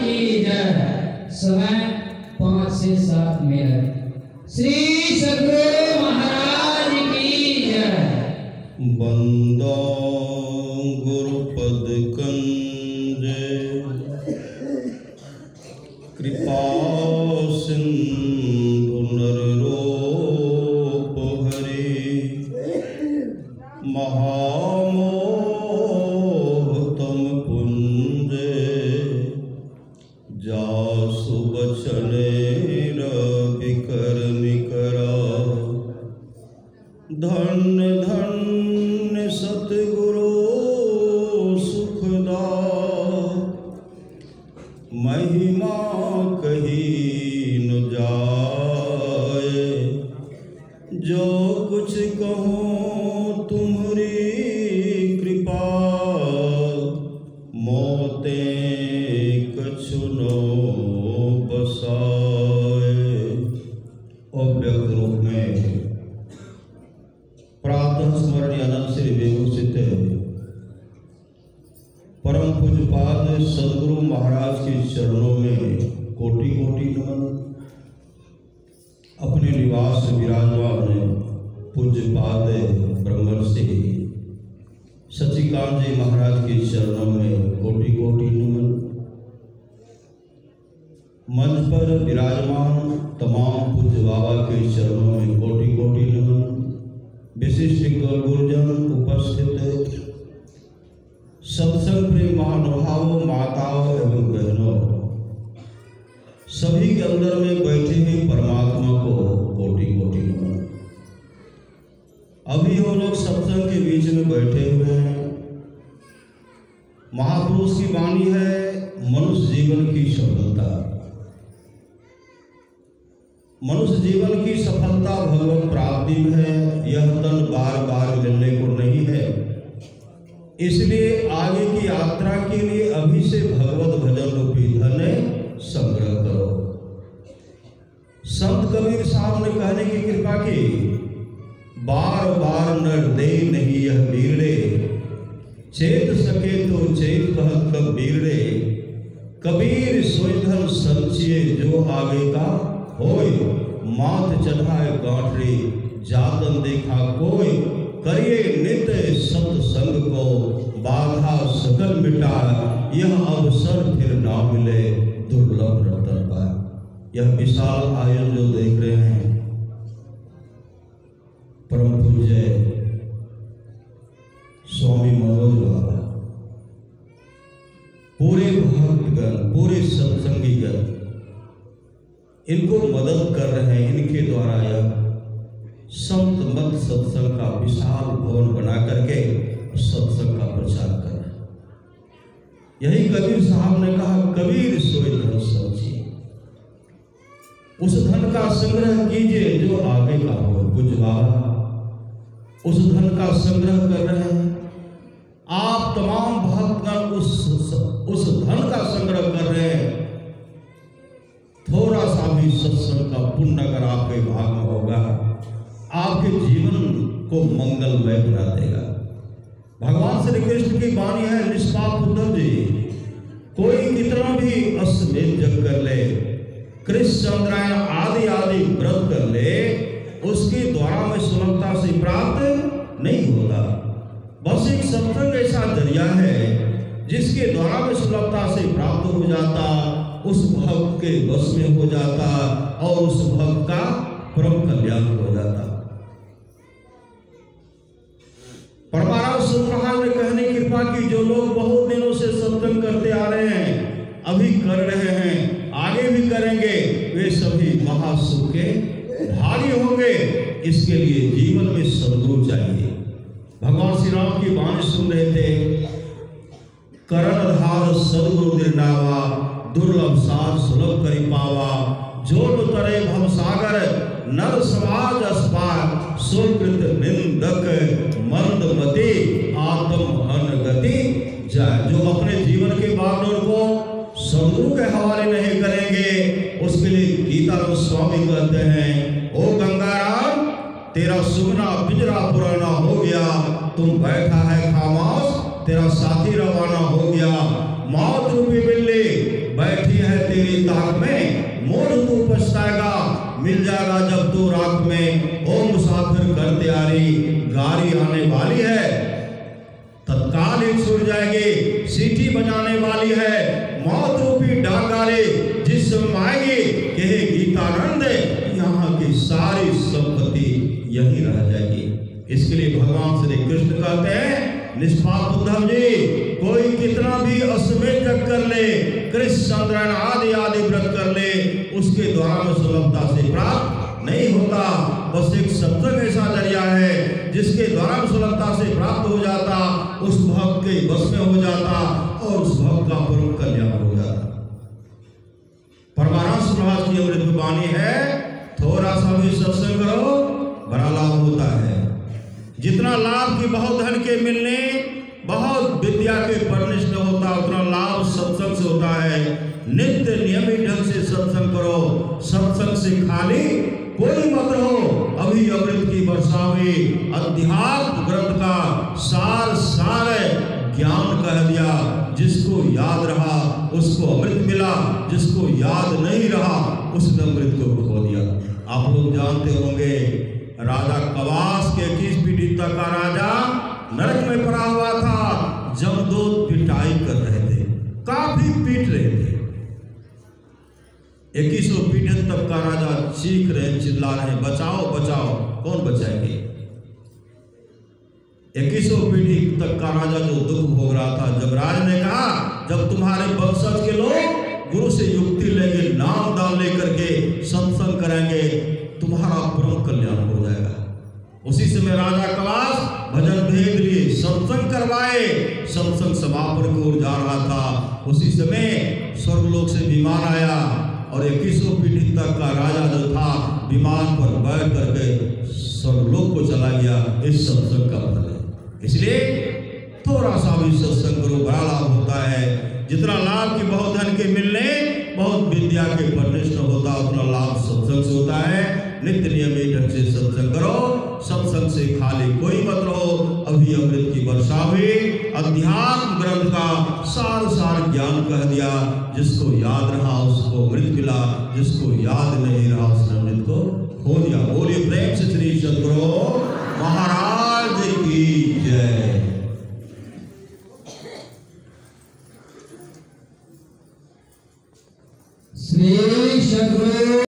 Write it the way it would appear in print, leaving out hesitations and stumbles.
की जय। समय 5 से 7 मिनट। श्री सद्गुरु महाराज की जय। बंदा गुरुपद कंजे कृपा सिंधु नररूप हरि महामोह तम पुंजे जासु बचने रविकर निकरा धन्य धन्य सतगुरु सुखदा महिमा कही न जाए जो कुछ कहूँ तुम्हारी कृपा मोते कछु न बसाए। अव्यक्त रूप में प्रातः स्मरणीय आनंद से विभूषित परम पूज्यपाद सद्गुरु महाराज के चरणों में कोटि कोटि नमन। अपने निवास विराजमान पूज्यपाद ब्रह्मर्षि सच्चिकानंद जी महाराज के चरणों में कोटि कोटि नमन। मंच पर विराजमान तमाम पूज्य बाबा के चरणों में कोटि कोटि नमन। विशिष्ट गुरुजन उपस्थित सत्संग प्रेम महानुभावों माताओं एवं बहनों सभी के अंदर में बैठे हुए परमात्मा को कोटि कोटि नमन। अभी हम लोग सत्संग के बीच में बैठे हुए हैं। महापुरुष की वाणी है मनुष्य जीवन की सफलता। मनुष्य जीवन की सफलता भगवत प्राप्ति में है। यह धन बार बार मिलने को नहीं है। इसलिए आगे की यात्रा के लिए अभी से भगवत भजन रूपी धन संग्रह करो। संत कबीर साहब ने कहने की कृपा की, बार बार नर दे नहीं यह बीरड़े, चेत सके तो चेत कहत कब बीरड़े, कबीर सोई धन संचिए जो आगे का होय, माथ चढ़ाए गांठरी जातन देखा कोई, करिए नित्य सत्संग को बाधा सकल मिटा, यह अवसर फिर ना मिले दुर्लभ रतन पाए। यह विशाल आयोजन जो देख रहे हैं परम पूज्य स्वामी मनोज बाबा, पूरे भक्तगण पूरे सत्संगीगण इनको मदद कर रहे हैं। इनके द्वारा यह संत मत सत्संग का विशाल भवन बना करके सत्संग का प्रचार कर रहे हैं। यही कबीर साहब ने कहा, कबीर सोई धन संचिए, उस धन का संग्रह कीजिए जो आगे का हो। पूज्य बाबा उस धन का संग्रह कर रहे हैं। आप तमाम भक्तगण उस धन का संग्रह कर रहे हैं। थोड़ा सा भी सत्संग का पुण्य अगर आपके भाग में होगा, आपके जीवन को मंगलमय बना देगा। भगवान श्री कृष्ण की वाणी है, निष्पाप उद्धव जी, कोई कितना भी अश्वमेध जग कर ले, कृष्ण चंद्रायण आदि आदि व्रत कर ले, उसके द्वारा में सुलभता से प्राप्त नहीं होगा। बस एक सत्संग ऐसा जरिया है जिसके द्वारा में सुलभता से प्राप्त हो जाता, उस भक्त के वश में हो जाता और उस भक्त का परम कल्याण हो जाता। परमाराम सुप्रभात ने कहने की कृपा की, जो लोग बहुत दिनों से सत्संग करते आ रहे हैं, अभी कर रहे हैं, आगे भी करेंगे, वे सभी महासुख के भागी होंगे। इसके लिए जीवन में सद्गुरु चाहिए। भगवान श्री राम की वाणी सुन रहे थे, करणधार सद्गुरु निर्णावा, दुर्लभ सार सुलभ करी पावा, जोड़ तरे भव सागर नर समाज अस्पार, सुकृत निंदक मंदमति आत्म हन गति जाए। जो अपने जीवन के बागडोर को सद्गुरु के हवाले नहीं करेंगे, उसके लिए गीता स्वामी कहते हैं, ओ गंगाराम तेरा सुगना पिंजरा पुराना हो गया, तुम बैठा है खामोश, तेरा साथी रवाना हो गया। मौत रूपी बिल्ली बैठी तेरी ताक में मोड़ तू पछताएगा, मिल जाएगा जब तू रात में। ओ मुसाफिर कर तैयारी, गाड़ी आने वाली है, तत्काल ही छूट जाएगी, सीटी बजाने वाली है। मौत रूपी डाक गाड़ी जिस समय आएगी, कहे गीतानंद यहाँ की सारी संपत्ति यही रह जाएगी। इसके लिए भगवान श्री कृष्ण कहते हैं, निष्पाप उद्धव जी, कोई कितना भी अश्वमेध जप कर ले, कृष्ण चंद्रन आदि आदि व्रत कर ले, उसके द्वारा में सुलभता से प्राप्त नहीं होता। बस एक सत्संग ऐसा जरिया है जिसके द्वारा सुलभता से प्राप्त हो जाता, उस भक्त के बस में हो जाता और उस भक्त का परम कल्याण हो जाता। परमानंद महाराज की अमृत वाणी है, थोड़ा सा भी सत्संग करो बड़ा लाभ होता है। जितना लाभ की बहुत धन के मिलने, बहुत विद्या के पढ़ने से होता, उतना लाभ सत्संग से होता है। नित्य नियमित ढंग से सत्संग करो, सत्संग से खाली कोई मत रहो। अभी अमृत की वर्षा हुई, अध्यात्म ग्रंथ का सार ज्ञान कह दिया। जिसको याद रहा उसको अमृत मिला, जिसको याद नहीं रहा उसने अमृत को खो दिया। आप लोग जानते होंगे, राजा कवास के 21 पीढ़ी तक का राजा नरक में पड़ा हुआ था। जमदूत पिटाई कर रहे थे, काफी पीट रहे थे। 2100 पीढ़ी तक का राजा चीख रहे, चिल्ला रहे, बचाओ बचाओ। कौन बचाएंगे? 2100 पीढ़ी तक का राजा जो दुख भोग रहा था। जब राज ने कहा, जब तुम्हारे वंशज के लोग गुरु से युक्ति लेंगे, नाम दान लेकर के सत्संग करेंगे, तुम्हारा परम कल्याण हो जाएगा। उसी समय राजा कवास भजन भेद लिए सत्संग करवाए। सत्संग समापन की ओर जा रहा था, उसी समय स्वर्गलोक से विमान आया और 2100 पीढ़ी तक का राजा जो था विमान पर बैठ करके स्वर्गलोक को चला गया। इस सत्संग का फल है। इसलिए थोड़ा सा भी सत्संग करो, बड़ा लाभ होता है। जितना लाभ की बहुत धन के मिलने, बहुत विद्या के पढ़ने से होता, उतना लाभ सत्संग से होता है। नित्य नियमित ढंग से सत्संग करो, सत्संग से खाली कोई मत रहो। अभी अमृत की वर्षा हुई, अध्यात्म ग्रंथ का सार ज्ञान कह दिया। जिसको याद रहा उसको अमृत मिला, जिसको याद नहीं रहा उसने अमृत को खो दिया। बोलिए प्रेम